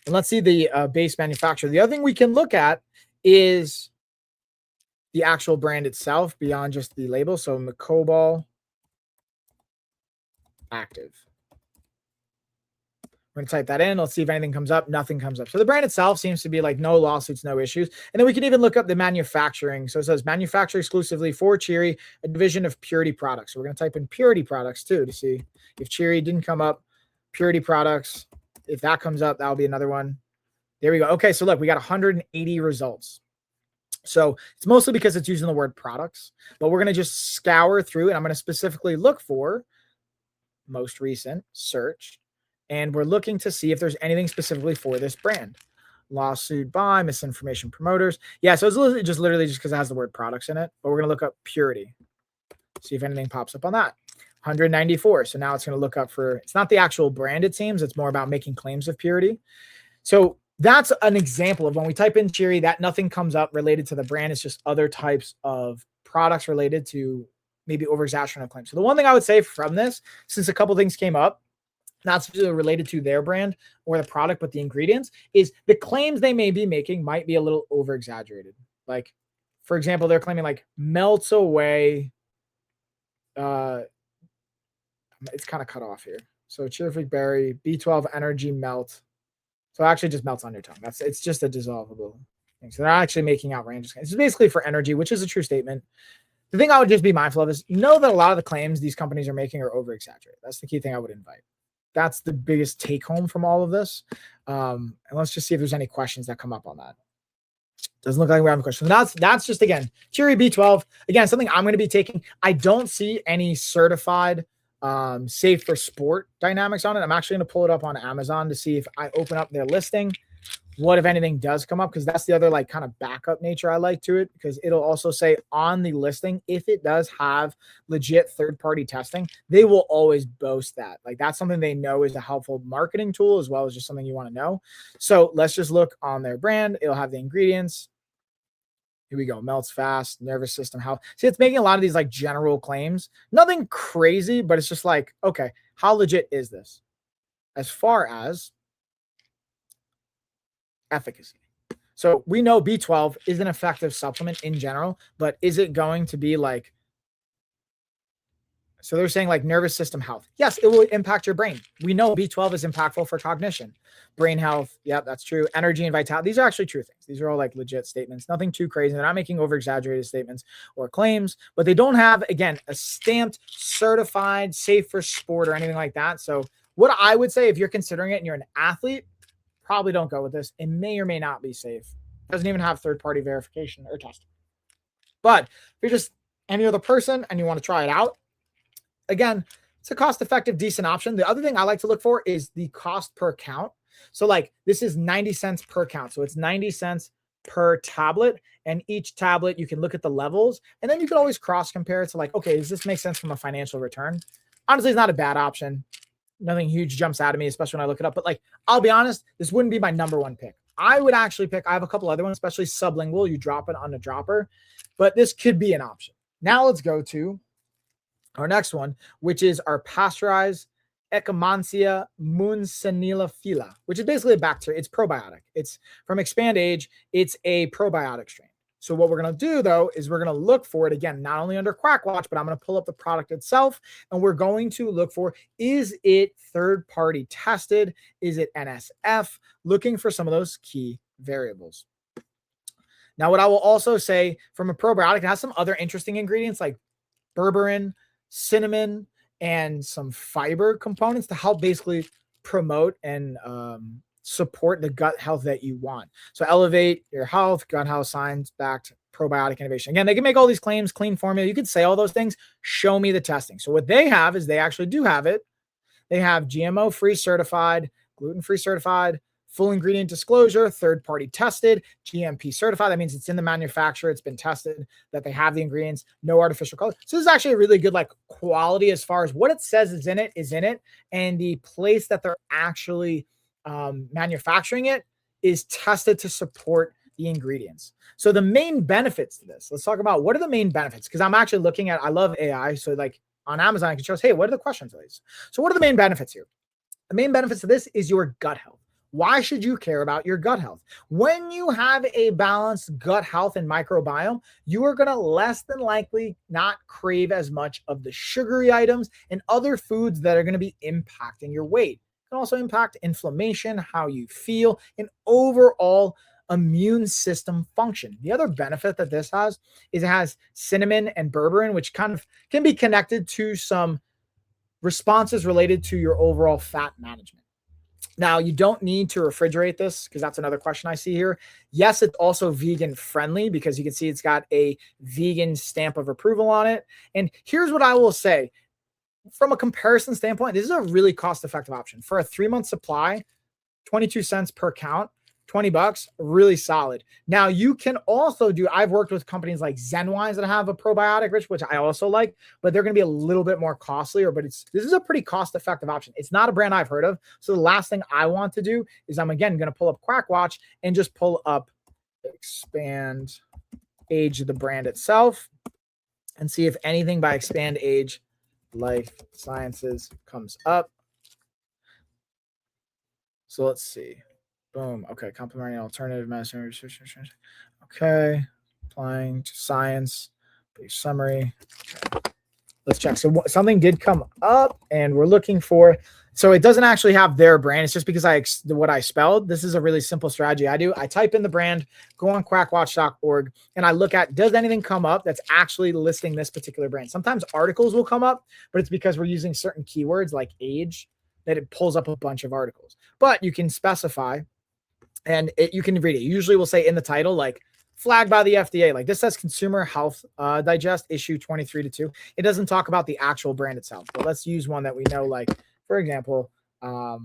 And let's see the base manufacturer. The other thing we can look at is the actual brand itself beyond just the label. So Mecobal Active. We're going to type that in. Let's see if anything comes up. Nothing comes up. So the brand itself seems to be like no lawsuits, no issues. And then we can even look up the manufacturing. So it says manufacture exclusively for Cheery, a division of Purity Products. So we're going to type in Purity Products too to see if Cheery didn't come up. Purity Products. If that comes up, that'll be another one. There we go. Okay, so look, we got 180 results. So it's mostly because it's using the word products, but we're going to just scour through and I'm going to specifically look for most recent search. And we're looking to see if there's anything specifically for this brand. Lawsuit by misinformation promoters. Yeah, so it's literally just because it has the word products in it. But we're going to look up Purity. See if anything pops up on that. 194. So now it's going to look up for, it's not the actual brand, it seems. It's more about making claims of purity. So that's an example of when we type in Cheery, that nothing comes up related to the brand. It's just other types of products related to maybe over-exaggerated claims. So the one thing I would say from this, since a couple things came up, not specifically related to their brand or the product, but the ingredients, is the claims they may be making might be a little over exaggerated. Like, for example, they're claiming like melts away. It's kind of cut off here. So cheerific berry, B12 energy melt. So it actually just melts on your tongue. It's just a dissolvable thing. So they're not actually making outrageous claims. It's basically for energy, which is a true statement. The thing I would just be mindful of is know that a lot of the claims these companies are making are over exaggerated. That's the key thing I would invite. That's the biggest take home from all of this. And let's just see if there's any questions that come up on that. Doesn't look like we have a question. That's just, again, Cheery B12. Again, something I'm going to be taking. I don't see any certified safe for sport dynamics on it. I'm actually going to pull it up on Amazon to see if I open up their listing, what, if anything, does come up, because that's the other like kind of backup nature I like to it, because it'll also say on the listing, if it does have legit third-party testing, they will always boast that. Like that's something they know is a helpful marketing tool as well as just something you want to know. So let's just look on their brand. It'll have the ingredients. Here we go. Melts fast, nervous system health. See, it's making a lot of these like general claims. Nothing crazy, but it's just like, okay, how legit is this? As far as efficacy. So we know B12 is an effective supplement in general, but is it going to be like, so they're saying like nervous system health. Yes, it will impact your brain. We know B12 is impactful for cognition, brain health. Yep, that's true. Energy and vitality. These are actually true things. These are all like legit statements. Nothing too crazy. They're not making over exaggerated statements or claims, but they don't have, again, a stamped, certified, safe for sport or anything like that. So what I would say, if you're considering it and you're an athlete, probably don't go with this. It may or may not be safe. It doesn't even have third-party verification or testing. But if you're just any other person and you want to try it out, again, it's a cost-effective, decent option. The other thing I like to look for is the cost per count. So like this is 90 cents per count. So it's 90 cents per tablet. And each tablet, you can look at the levels. And then you can always cross-compare it to like, okay, does this make sense from a financial return? Honestly, it's not a bad option. Nothing huge jumps out of me, especially when I look it up. But like, I'll be honest, this wouldn't be my number one pick. I would actually pick, I have a couple other ones, especially sublingual. You drop it on a dropper, but this could be an option. Now let's go to our next one, which is our pasteurized Echinacea mucinellifila, which is basically a bacteria. It's probiotic. It's from Expand Age. It's a probiotic strain. So what we're going to do though, is we're going to look for it again, not only under QuackWatch, but I'm going to pull up the product itself and we're going to look for, is it third party tested? Is it NSF? Looking for some of those key variables. Now, what I will also say from a probiotic, it has some other interesting ingredients like berberine, cinnamon, and some fiber components to help basically promote and support the gut health that you want. So elevate your health, gut health, science-backed probiotic innovation. Again, they can make all these claims, clean formula. You could say all those things. Show me the testing. So what they have is they actually do have it. They have GMO-free certified, gluten-free certified, full ingredient disclosure, third-party tested, GMP certified. That means it's in the manufacturer, it's been tested, that they have the ingredients, no artificial color. So this is actually a really good like quality as far as what it says is in it, and the place that they're actually manufacturing it is tested to support the ingredients. So the main benefits to this, let's talk about what are the main benefits, because I'm actually looking at, I love AI, so like on Amazon, I can show us, hey, what are the questions of these? So what are the main benefits here? The main benefits of this is your gut health. Why should you care about your gut health? When you have a balanced gut health and microbiome, you are going to less than likely not crave as much of the sugary items and other foods that are going to be impacting your weight. It can also impact inflammation, how you feel, and overall immune system function. The other benefit that this has is it has cinnamon and berberine, which kind of can be connected to some responses related to your overall fat management. Now, you don't need to refrigerate this because that's another question I see here. Yes, it's also vegan friendly because you can see it's got a vegan stamp of approval on it. And here's what I will say. From a comparison standpoint, this is a really cost-effective option. For a 3-month supply, 22 cents per count, $20, really solid. Now you can also do, I've worked with companies like Zenwise that have a probiotic rich, which I also like, but they're going to be a little bit more costlier, but this is a pretty cost-effective option. It's not a brand I've heard of. So the last thing I want to do is I'm again going to pull up QuackWatch and just pull up Expand Age of the brand itself and see if anything by Expand Age Life Sciences comes up. So let's see. Boom. Okay. Complementary alternative medicine research. Okay. Applying to science. Brief summary. Okay. Let's check. So something did come up and we're looking for, so it doesn't actually have their brand. It's just because what I spelled. This is a really simple strategy I do. I type in the brand, go on quackwatch.org, and I look at, does anything come up that's actually listing this particular brand? Sometimes articles will come up, but it's because we're using certain keywords like age that it pulls up a bunch of articles. But you can specify and you can read it. Usually we'll say in the title, like flagged by the FDA, like this says Consumer Health Digest issue 23-2. It doesn't talk about the actual brand itself, but let's use one that we know, like, for example, I'll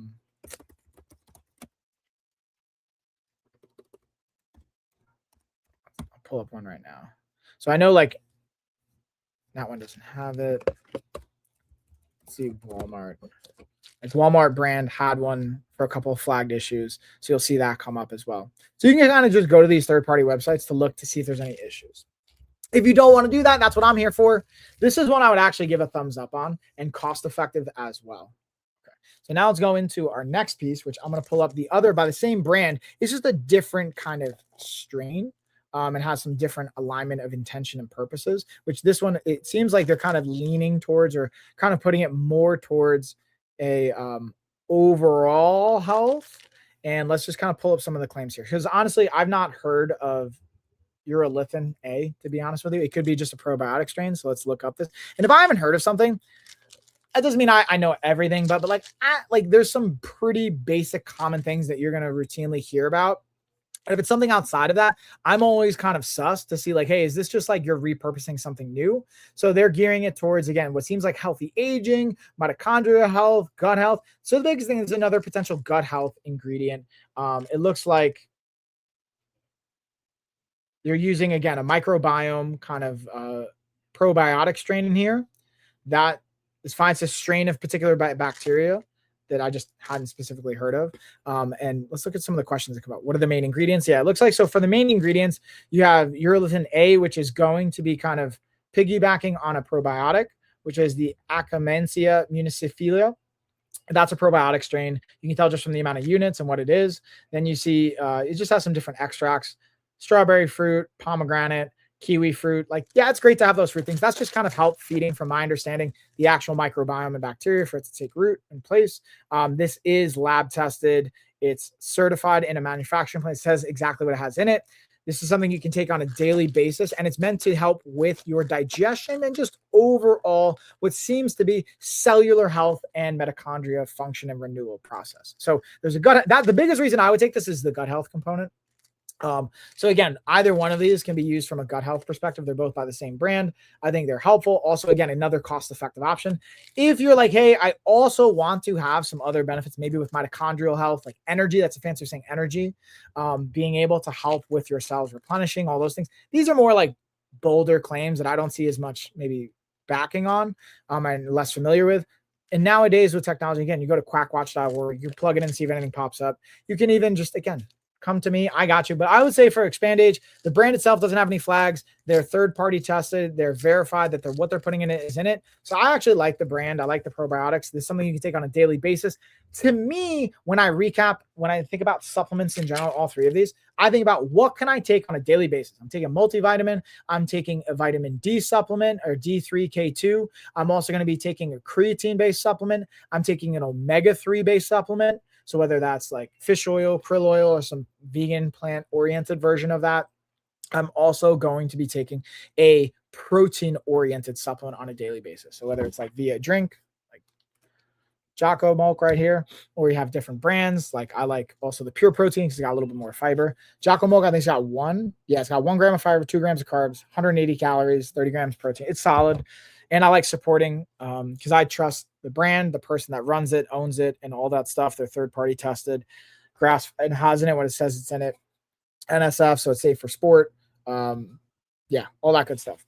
pull up one right now. So I know like that one doesn't have it. Let's see, Walmart. Like Walmart brand had one for a couple of flagged issues. So you'll see that come up as well. So you can kind of just go to these third-party websites to look to see if there's any issues. If you don't want to do that, that's what I'm here for. This is one I would actually give a thumbs up on and cost-effective as well. Okay. So now let's go into our next piece, which I'm going to pull up the other by the same brand. It's just a different kind of strain. It has some different alignment of intention and purposes, which this one, it seems like they're kind of leaning towards or kind of putting it more towards a overall health. And let's just kind of pull up some of the claims here, because honestly, I've not heard of urolithin A, to be honest with you. It could be just a probiotic strain. So let's look up this. And if I haven't heard of something, that doesn't mean I know everything, but like there's some pretty basic common things that you're going to routinely hear about. And if it's something outside of that, I'm always kind of sus to see like, hey, is this just like you're repurposing something new? So they're gearing it towards, again, what seems like healthy aging, mitochondrial health, gut health. So the biggest thing is another potential gut health ingredient. It looks like you're using, again, a microbiome kind of probiotic strain in here. That is fine. It's a strain of particular bacteria that I just hadn't specifically heard of. And let's look at some of the questions that come up. What are the main ingredients? Yeah, it looks like, so for the main ingredients, you have urolithin A, which is going to be kind of piggybacking on a probiotic, which is the Akkermansia municipalia. That's a probiotic strain. You can tell just from the amount of units and what it is. Then you see it just has some different extracts. strawberry fruit, pomegranate, kiwi fruit. Like, yeah, it's great to have those fruit things. That's just kind of help feeding, from my understanding, the actual microbiome and bacteria for it to take root in place. This is lab tested. It's certified in a manufacturing plant. It says exactly what it has in it. This is something you can take on a daily basis, and it's meant to help with your digestion and just overall what seems to be cellular health and mitochondria function and renewal process. So there's a gut, that the biggest reason I would take this is the gut health component. So again, either one of these can be used from a gut health perspective. They're both by the same brand. I think they're helpful. Also, again, another cost-effective option. If you're like, hey, I also want to have some other benefits, maybe with mitochondrial health, like energy, that's a fancy saying energy, being able to help with your cells replenishing, all those things. These are more like bolder claims that I don't see as much maybe backing on, and less familiar with. And nowadays with technology, again, you go to quackwatch.org, you plug it in, see if anything pops up. You can even just, again, come to me. I got you. But I would say for Expand Age, the brand itself doesn't have any flags. They're third-party tested. They're verified that what they're putting in it is in it. So I actually like the brand. I like the probiotics. This is something you can take on a daily basis. To me, when I think about supplements in general, all three of these, I think about what can I take on a daily basis. I'm taking a multivitamin. I'm taking a vitamin D supplement or D3K2. I'm also going to be taking a creatine-based supplement. I'm taking an omega-3 based supplement. So whether that's like fish oil, krill oil, or some vegan plant-oriented version of that, I'm also going to be taking a protein-oriented supplement on a daily basis. So whether it's like via drink, like Jocko Milk right here, or you have different brands. Like I like also the pure protein because it's got a little bit more fiber. Jocko Milk, I think it's got 1 gram of fiber, 2 grams of carbs, 180 calories, 30 grams of protein. It's solid. And I like supporting because I trust the brand, the person that runs it, owns it, and all that stuff. They're third-party tested. It has in it what it says it's in it. NSF, so it's safe for sport. Yeah, all that good stuff.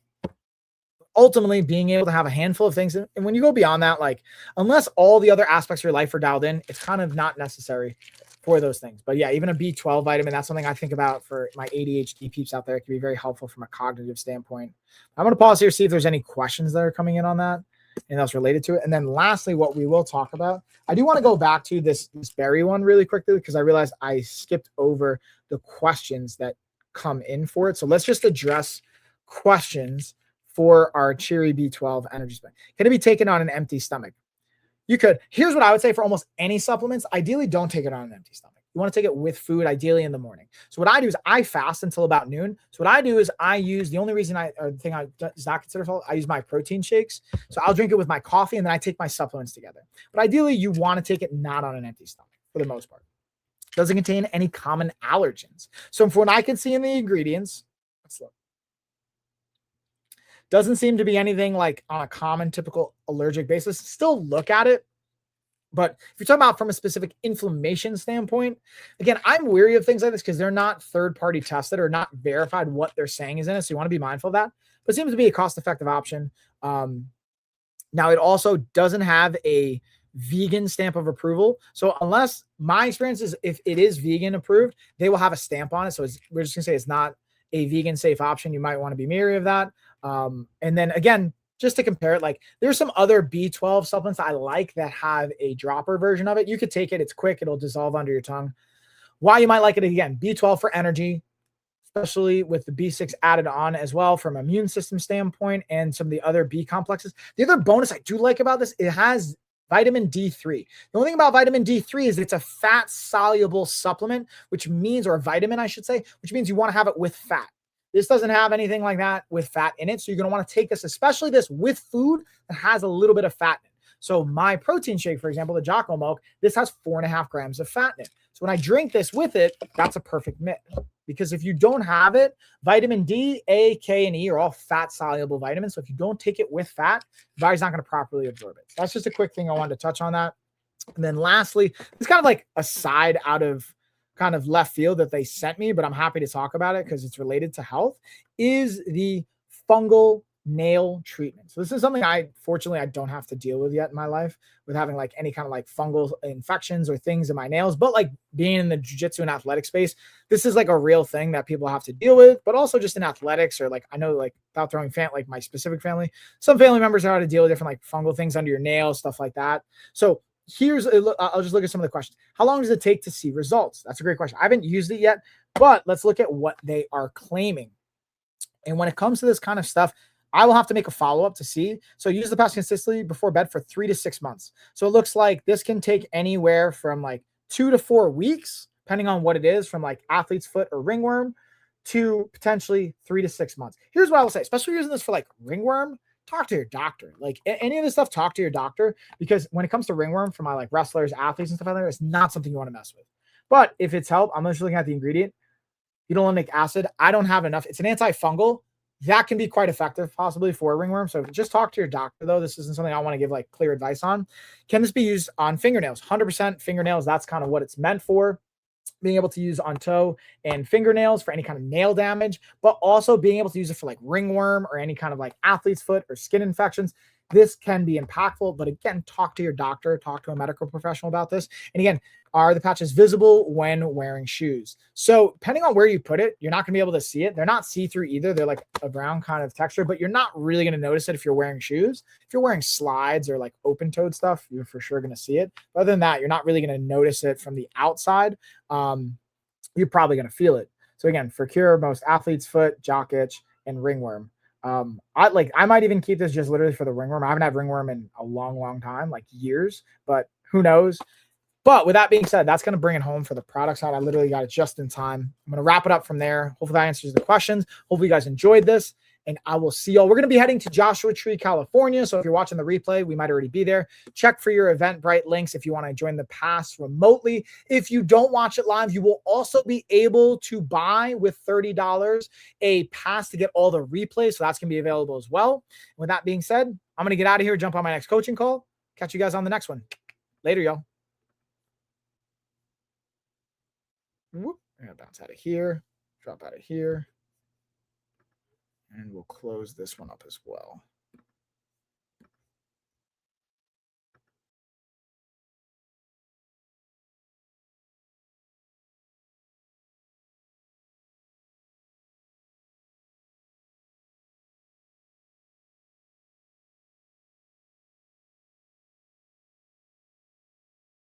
Ultimately, being able to have a handful of things. And when you go beyond that, like unless all the other aspects of your life are dialed in, it's kind of not necessary for those things. But yeah, even a B12 vitamin, that's something I think about for my ADHD peeps out there. It can be very helpful from a cognitive standpoint. I'm going to pause here, see if there's any questions that are coming in on that and that's related to it. And then lastly, what we will talk about, I do want to go back to this berry one really quickly because I realized I skipped over the questions that come in for it. So let's just address questions for our Cheery B12 energy spike. Can it be taken on an empty stomach? You could. Here's what I would say for almost any supplements. Ideally, don't take it on an empty stomach. You want to take it with food, ideally in the morning. So what I do is I fast until about noon. So what I do is I use, the only reason is not considered fault, I use my protein shakes. So I'll drink it with my coffee and then I take my supplements together. But ideally, you want to take it not on an empty stomach for the most part. It doesn't contain any common allergens. So from what I can see in the ingredients, let's look. Doesn't seem to be anything like on a common, typical allergic basis. Still look at it. But if you're talking about from a specific inflammation standpoint, again, I'm weary of things like this because they're not third-party tested or not verified what they're saying is in it. So you want to be mindful of that. But it seems to be a cost-effective option. Now, it also doesn't have a vegan stamp of approval. So unless my experience is if it is vegan approved, they will have a stamp on it. So we're just going to say it's not a vegan safe option. You might want to be leery of that. And then again, just to compare it, like there's some other B12 supplements I like that have a dropper version of it. You could take it. It's quick. It'll dissolve under your tongue. Why you might like it again, B12 for energy, especially with the B6 added on as well from an immune system standpoint and some of the other B complexes. The other bonus I do like about this, it has vitamin D3. The only thing about vitamin D3 is it's a fat soluble supplement, which means, or a vitamin, I should say, which means you want to have it with fat. This doesn't have anything like that with fat in it. So you're going to want to take this, especially this with food that has a little bit of fat in it. So my protein shake, for example, the Jocko Milk, this has 4.5 grams of fat in it. So when I drink this with it, that's a perfect mix. Because if you don't have it, vitamin D, A, K, and E are all fat-soluble vitamins. So if you don't take it with fat, the body's not going to properly absorb it. That's just a quick thing I wanted to touch on that. And then lastly, it's kind of like a side out of kind of left field that they sent me, but I'm happy to talk about it because it's related to health, is the fungal nail treatment. So this is something fortunately I don't have to deal with yet in my life with having like any kind of like fungal infections or things in my nails, but like being in the jiu-jitsu and athletic space, this is like a real thing that people have to deal with, but also just in athletics or like, I know like without throwing like my specific family, some family members know how to deal with different like fungal things under your nails, stuff like that. So I'll just look at some of the questions. How long does it take to see results? That's a great question. I haven't used it yet. But let's look at what they are claiming. And when it comes to this kind of stuff, I will have to make a follow up to see. So use the patch consistently before bed for 3 to 6 months. So it looks like this can take anywhere from like 2 to 4 weeks, depending on what it is, from like athlete's foot or ringworm to potentially 3 to 6 months. Here's what I will say, especially using this for like ringworm, talk to your doctor. Like any of this stuff, talk to your doctor, because when it comes to ringworm for my like wrestlers, athletes, and stuff like that, it's not something you want to mess with. But if it's help, I'm just looking at the ingredient. Ulonic acid. I don't have enough. It's an antifungal that can be quite effective, possibly for a ringworm. So just talk to your doctor, though. This isn't something I want to give like clear advice on. Can this be used on fingernails? 100% fingernails. That's kind of what it's meant for. Being able to use on toe and fingernails for any kind of nail damage, but also being able to use it for like ringworm or any kind of like athlete's foot or skin infections. This can be impactful, but again, talk to your doctor, talk to a medical professional about this. And again, are the patches visible when wearing shoes? So depending on where you put it, you're not going to be able to see it. They're not see-through either. They're like a brown kind of texture, but you're not really going to notice it if you're wearing shoes. If you're wearing slides or like open-toed stuff, you're for sure going to see it. But other than that, you're not really going to notice it from the outside. You're probably going to feel it. So again, for cure most athlete's foot, jock itch, and ringworm. I might even keep this just literally for the ringworm. I haven't had ringworm in a long, long time, like years, but who knows? But with that being said, that's going to bring it home for the product side. I literally got it just in time. I'm going to wrap it up from there. Hopefully that answers the questions. Hopefully you guys enjoyed this, and I will see y'all. We're going to be heading to Joshua Tree, California. So if you're watching the replay, we might already be there. Check for your Eventbrite links if you want to join the pass remotely. If you don't watch it live, you will also be able to buy with $30 a pass to get all the replays. So that's going to be available as well. With that being said, I'm going to get out of here, jump on my next coaching call. Catch you guys on the next one. Later, y'all. Whoop. I'm going to bounce out of here, drop out of here, and we'll close this one up as well.